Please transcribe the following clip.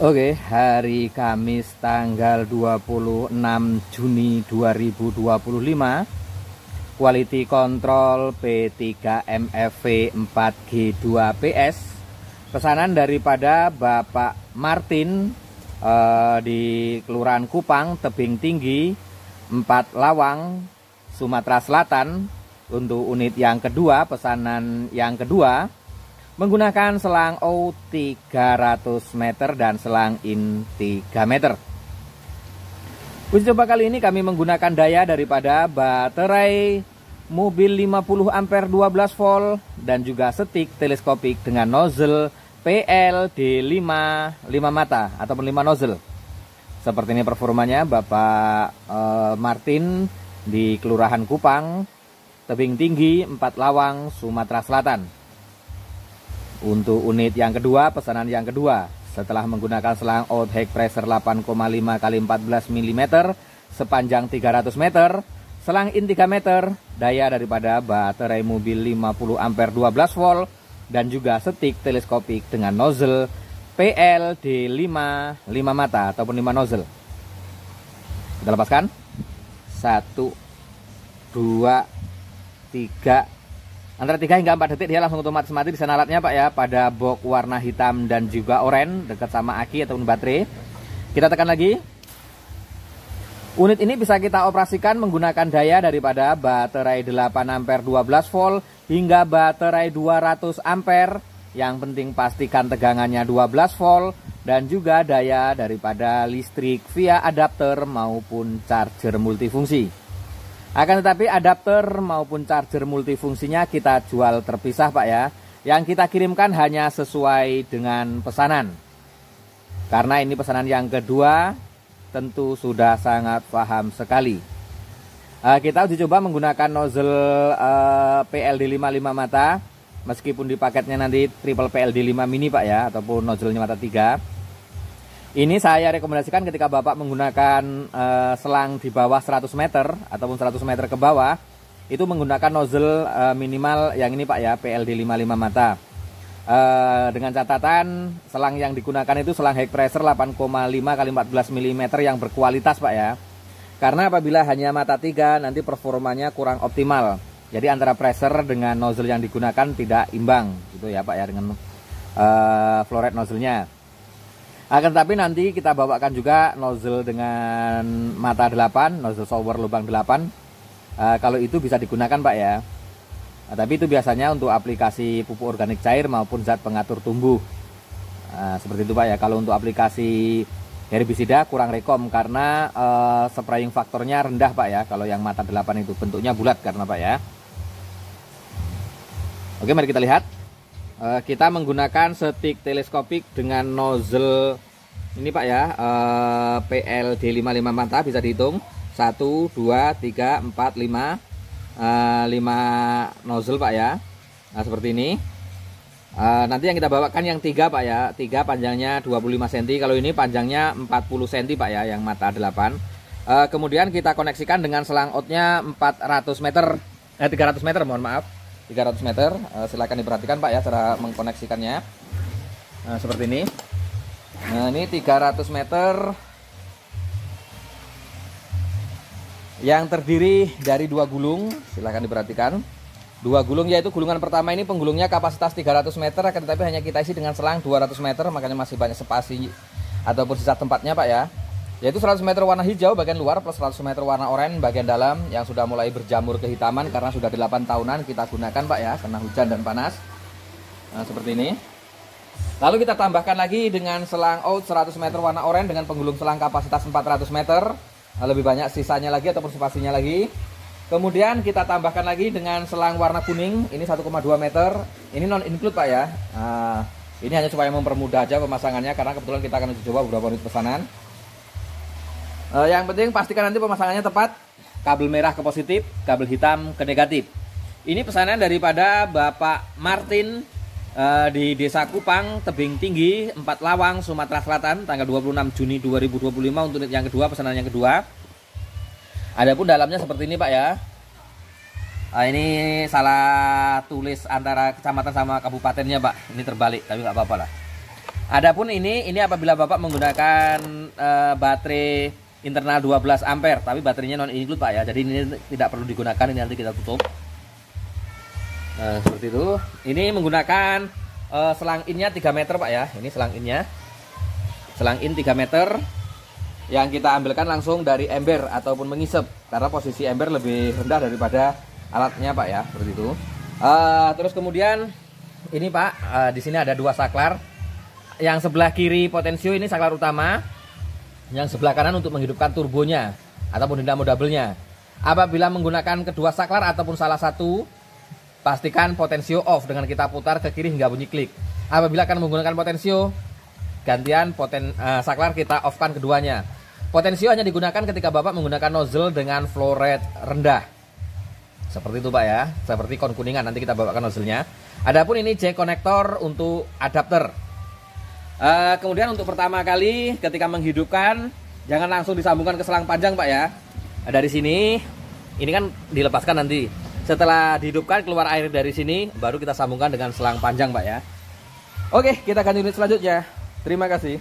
Oke, hari Kamis tanggal 26 Juni 2025. Quality Control P3MFV 4G2PS. Pesanan daripada Bapak Martin di Kelurahan Kupang, Tebing Tinggi, 4 Lawang, Sumatera Selatan. Untuk unit yang kedua, pesanan yang kedua menggunakan selang out 300 meter dan selang in 3 meter. Uji coba kali ini kami menggunakan daya daripada baterai mobil 50 ampere 12 volt dan juga setik teleskopik dengan nozzle PLD5 5 mata ataupun 5 nozzle. Seperti ini performanya Bapak Martin di Kelurahan Kupang, Tebing Tinggi, 4 Lawang, Sumatera Selatan. Untuk unit yang kedua, pesanan yang kedua, setelah menggunakan selang out high pressure 8,5 x 14 mm sepanjang 300 meter, selang in 3 meter, daya daripada baterai mobil 50 ampere 12 volt dan juga setik teleskopik dengan nozzle PLD5 5 mata ataupun 5 nozzle. Kita lepaskan. 1 2 3, antara 3 hingga 4 detik dia langsung otomatis mati. Di sana alatnya Pak ya, pada box warna hitam dan juga oranye dekat sama aki ataupun baterai. Kita tekan lagi. Unit ini bisa kita operasikan menggunakan daya daripada baterai 8 ampere 12 volt hingga baterai 200 ampere. Yang penting pastikan tegangannya 12 volt dan juga daya daripada listrik via adapter maupun charger multifungsi. Akan tetapi adapter maupun charger multifungsinya kita jual terpisah Pak ya. Yang kita kirimkan hanya sesuai dengan pesanan. Karena ini pesanan yang kedua, tentu sudah sangat paham sekali. Kita uji coba menggunakan nozzle PLD5 5 mata. Meskipun di paketnya nanti triple PLD5 mini Pak ya, ataupun nozzle-nya mata 3. Ini saya rekomendasikan ketika Bapak menggunakan selang di bawah 100 meter ataupun 100 meter ke bawah, itu menggunakan nozzle minimal yang ini Pak ya, PLD5 5 mata. Dengan catatan selang yang digunakan itu selang high pressure 8,5 x 14 mm yang berkualitas Pak ya. Karena apabila hanya mata 3 nanti performanya kurang optimal. Jadi antara pressure dengan nozzle yang digunakan tidak imbang gitu ya Pak ya, dengan flow rate nozzle-nya. Akan tetapi nanti kita bawakan juga nozzle dengan mata 8, nozzle shower lubang 8. Kalau itu bisa digunakan Pak ya. Tapi itu biasanya untuk aplikasi pupuk organik cair maupun zat pengatur tumbuh. Seperti itu Pak ya. Kalau untuk aplikasi herbisida kurang rekom karena spraying faktornya rendah Pak ya. Kalau yang mata 8 itu bentuknya bulat karena Pak ya. Oke, mari kita lihat. Kita menggunakan setik teleskopik dengan nozzle ini Pak ya, PLD5 5 mata, bisa dihitung 1, 2, 3, 4, 5 5 nozzle Pak ya. Nah seperti ini. Nanti yang kita bawakan yang 3 Pak ya, 3 panjangnya 25 cm, kalau ini panjangnya 40 cm Pak ya, yang mata 8. Kemudian kita koneksikan dengan selang outnya 300 meter, mohon maaf, 300 meter. Silakan diperhatikan Pak ya cara mengkoneksikannya. Seperti ini. Nah ini 300 meter yang terdiri dari 2 gulung. Silakan diperhatikan. 2 gulung, yaitu gulungan pertama ini penggulungnya kapasitas 300 meter, akan tetapi hanya kita isi dengan selang 200 meter, makanya masih banyak spasi ataupun sisa tempatnya Pak ya. Yaitu 100 meter warna hijau bagian luar plus 100 meter warna oranye bagian dalam yang sudah mulai berjamur kehitaman karena sudah 8 tahunan kita gunakan Pak ya, karena hujan dan panas. Nah seperti ini. Lalu kita tambahkan lagi dengan selang out 100 meter warna oranye dengan penggulung selang kapasitas 400 meter. Lebih banyak sisanya lagi ataupun spasinya lagi. Kemudian kita tambahkan lagi dengan selang warna kuning. Ini 1,2 meter. Ini non include Pak ya. Ini hanya supaya mempermudah aja pemasangannya karena kebetulan kita akan uji coba beberapa unit pesanan. Yang penting pastikan nanti pemasangannya tepat. Kabel merah ke positif, kabel hitam ke negatif. Ini pesanan daripada Bapak Martin di Desa Kupang, Tebing Tinggi, 4 Lawang, Sumatera Selatan, tanggal 26 Juni 2025 untuk unit yang kedua, pesanan yang kedua. Adapun dalamnya seperti ini Pak ya. Ini salah tulis antara kecamatan sama kabupatennya Pak. Ini terbalik, tapi nggak apa-apa lah. Adapun ini apabila Bapak menggunakan baterai internal 12 ampere, tapi baterainya non include Pak ya. Jadi ini tidak perlu digunakan, ini nanti kita tutup. Nah, seperti itu. Ini menggunakan selang innya 3 meter Pak ya. Ini selang innya. Selang in 3 meter yang kita ambilkan langsung dari ember ataupun mengisep, karena posisi ember lebih rendah daripada alatnya Pak ya, seperti itu. Terus kemudian ini Pak, di sini ada 2 saklar. Yang sebelah kiri potensio ini saklar utama, yang sebelah kanan untuk menghidupkan turbonya ataupun dinamo double-nya. Apabila menggunakan kedua saklar ataupun salah satu, pastikan potensio off dengan kita putar ke kiri hingga bunyi klik. Apabila akan menggunakan potensio, gantian saklar kita off-kan keduanya. Potensio hanya digunakan ketika Bapak menggunakan nozzle dengan flow rate rendah. Seperti itu Pak ya, seperti kon kuningan, nanti kita bawakan nozzle-nya. Adapun ini jack konektor untuk adapter. Kemudian untuk pertama kali ketika menghidupkan, jangan langsung disambungkan ke selang panjang Pak ya. Dari sini, ini kan dilepaskan nanti. Setelah dihidupkan keluar air dari sini, baru kita sambungkan dengan selang panjang Pak ya. Oke, kita ganti unit selanjutnya. Terima kasih.